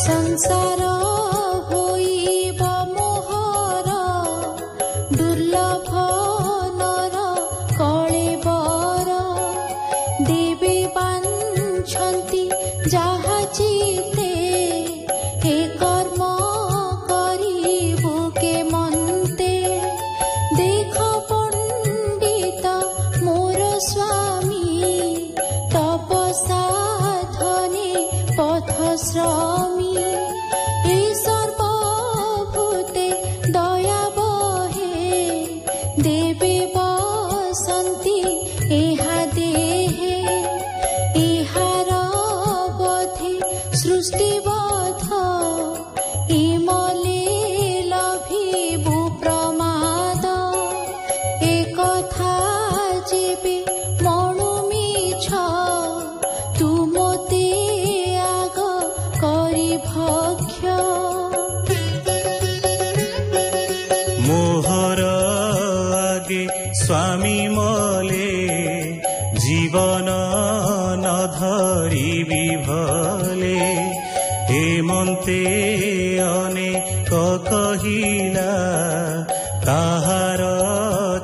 संसार होइब मोहर दुर्लभ नर कळेबर देवी बांछन्ति जाहा चिते हे कर्म करिबु के मन्ते देख पंडित मोर स्वामी तप साधने पथश्रमी सर्वभूते दया बहे देवे बसन्ति एहा देहे एहार बधे सृष्टिबध इमले लभिबु प्रमाद एकथा जेबे मणु मिछ तुमते आग करि भक्ष मोहर आगे स्वामी मले जीवन न धरिबि भले हेमन्ते अनेक कहिला ताहार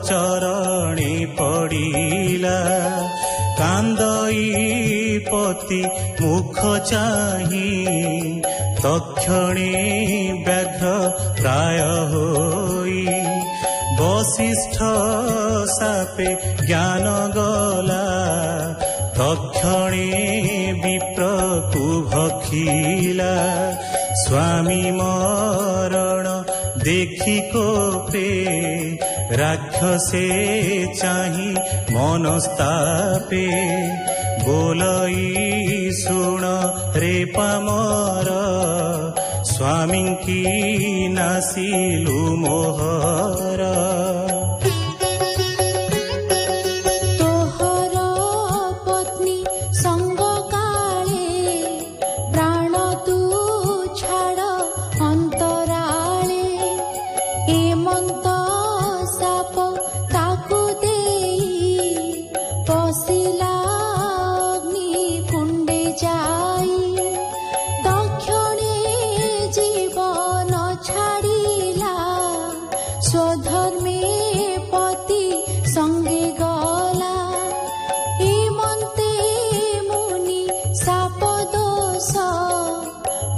चरणे पडिला कान्दई पति मुख चाही तक्षणे व्याघ्र प्राय होई वसिष्ठ सापे ज्ञान गला तक्षणे विप्रकु भक्षिला स्वामी मरण देखि कोपे राक्षसे चाही मनस्तापे बोलई सुण रे पामर स्वामी की नासिलु मोहर तोहर पत्नी संग काले प्राण तू छाड़ अंतराले एमंत साप ताकु देई पसिला अग्नि कुंडे जाई तक्षणे जीवन छाड़िला स्वधर्मे पति संगे गला एमंते मुनि साप दोष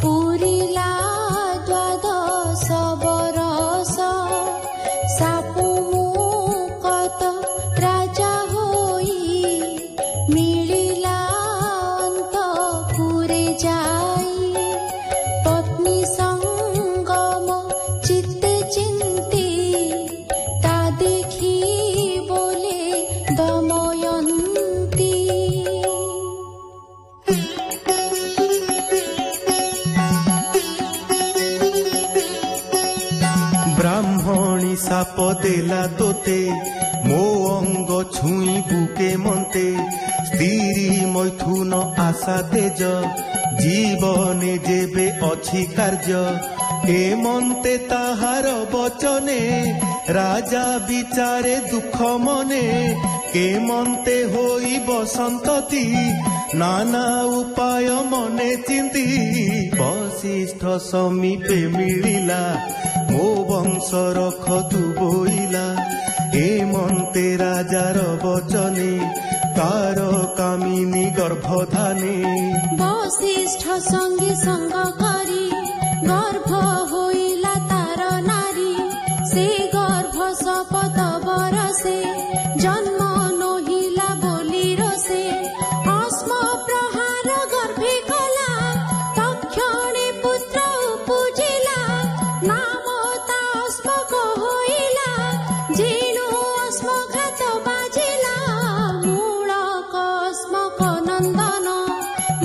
पुरिला द्वादश बरस साप मुकत राजा होई मिलिला अंतपुरे जाई पत्नी संगम चित्ते चिंती ता देखी बोले दमयंती ब्राह्मणी साप देला तोते मो अंग छुई बुके मन्ते स्त्री मैथुन आशा तेज जीवने जेबे अछि कार्य ए मन्ते ताहार बचने राजा विचारे दुख मने के मन्ते होई बसंतति नाना उपाय मने चिंती वसिष्ठ समीपे मिलिला मो वंश रख तू बोइला हेमन्ते राजार बचने तार कामिनी गर्भधाने वसिष्ठ संगे संग करी गर्भ होइला तार नारी से गर्भ शपथ बरसे जन्म नहिला बोली रसे अस्म प्रहार गर्भे कला तक्षणे पुत्र पूजिला नाम ता अस्मक होइला जेनु अस्मघात बाजिला मूलक अस्मक नंदन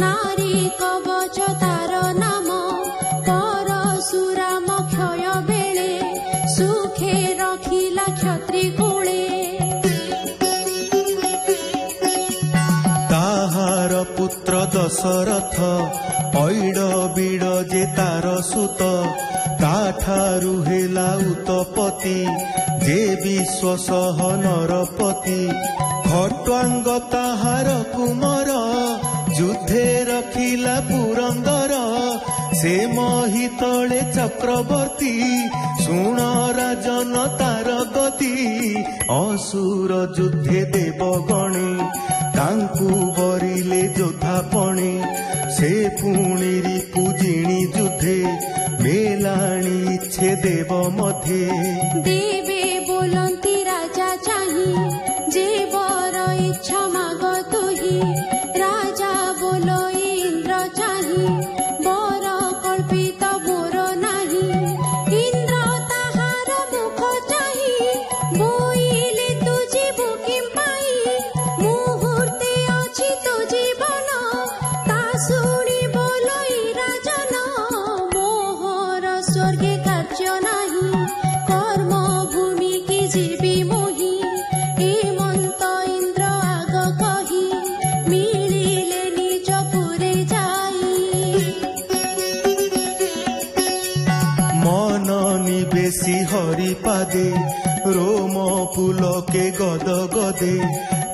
नारी कवच तार नाम परशुराम क्षय बेले सुखे रखिला क्षत्रि कुले ताहार पुत्र दशरथ ऐड बिड जे तार सुत ताठारु हेला उत्पत्ति जे विश्वसह नरपति खट्वांग ताहार कुमर युद्धे रखिला पुरंदर ସେ ମହିତଳେ ଚକ୍ରବର୍ତ୍ତୀ ଶୁଣ ରାଜନ ତାର ଗତି ଅସୁର ଯୁଦ୍ଧେ ଦେବଗଣେ ତାଙ୍କୁ ବରିଲେ ଯୋଦ୍ଧାପଣେ ସେ ପୁଣି ରିପୁଜିଣୀ ଯୁଦ୍ଧେ ମେଲାଣି ଇଚ୍ଛେ ଦେବ ମଧ୍ୟେ ଦେବେ ବୋଲନ୍ତି ରାଜା ଚାହିଁ ଯେ ବର ଇଚ୍ଛା ମାଗ ତୁହି ରାଜା ବୋଲ ଇନ୍ଦ୍ର ଚାହିଁ ବର କଳ୍ପିତ ମୋର ନାହିଁ ଇନ୍ଦ୍ର ତାହାର ମୁଖ ଚାହିଁ ବୋଇଲେ ତୁ ଯିବୁ କିମ୍ପାଇ ମୁହୂର୍ତ୍ତେ ଅଛି ତୁ ଜୀବନ ତା ଶୁଣି ବୋଲଇ ରାଜନ ମୋହର ସ୍ୱର୍ଗେ କାର୍ଯ୍ୟ ନାହିଁ କର୍ମ ଭୂମି କି ଯିବି ମୋହି ହେମନ୍ତ ଇନ୍ଦ୍ର ଆଗ କହି ମିଳିଲେ ନିଜ ପୁରେ ଯାଇ মন নিবেশি হরি পাদে রোম পুলকে গদ গদে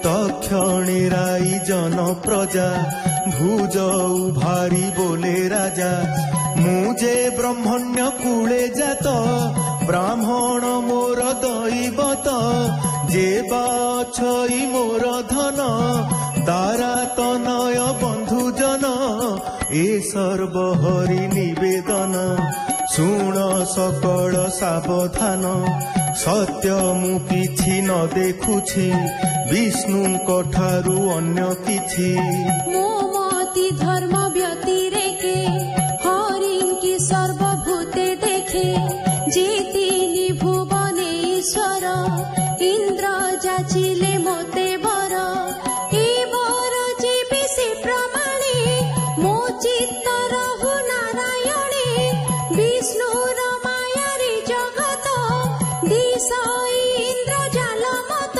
তক্ষণে রাই জন প্রজা ভুজ ভারি বলে রাজা মু যে ব্রহ্মণ্য কূলে জাত ব্রাহ্মণ মোর দৈবত যে বাছই মোর ধন দ্বারা তনয় বন্ধুজন এ সর্বহরি নিবেদন শুণ সকল সাবধান সত্য মু কিছু ন দেখুছি বিষ্ণুଙ୍କ ଠାରୁ ଅନ୍ୟ କିଛି ମୋ ମତି ଧର୍ମ ବ୍ୟତିରେକେ ହରିଙ୍କି ସର୍ବଭୂତେ ଦେଖେ ଯେ ତିନି ଭୁବନେ ଈଶ୍ୱର ଇନ୍ଦ୍ର ଯାଚିଲେ ମୋତେ ବର ଏ ବର ଯିବି ସେ ପ୍ରମାଣେ ମୋ ଚିତ୍ତ ରହୁ ନାରାୟଣେ ବିଷ୍ଣୁର ମାୟାରେ ଜଗତ ଦିଶ ଇନ୍ଦ୍ର ଜାଲ ମତ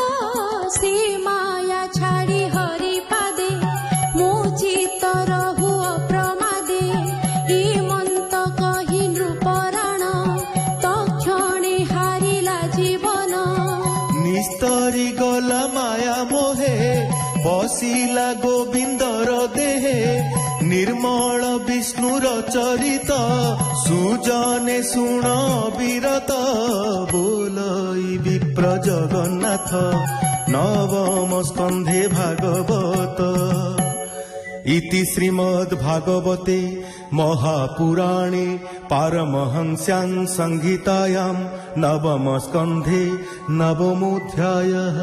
ସେ ମାୟା ଛାଡ଼ି ହରି ପାଦେ ମୋ ଚିତ୍ତ ରହୁ ଅପ୍ରମାଦେ ହେମନ୍ତ କହି ନୃପରାଣ ତକ୍ଷଣେ ହାରିଲା ଜୀବନ নিস্তরি গলা মায়া মোহে বসিলা গোবিন্দর দেহে নির্মল বিষ্ণুর চরিত সুজনে শুণ বিরত বোলই বিপ্র জগন্নাথ নবম স্কন্ধে ভাগবত ইতি শ্রীমদ্ ভাগবতে মহাপুরাণে পারমহংস্যাং সংহিতায়াম নবম স্কন্ধে নবমোऽধ্যায়ः।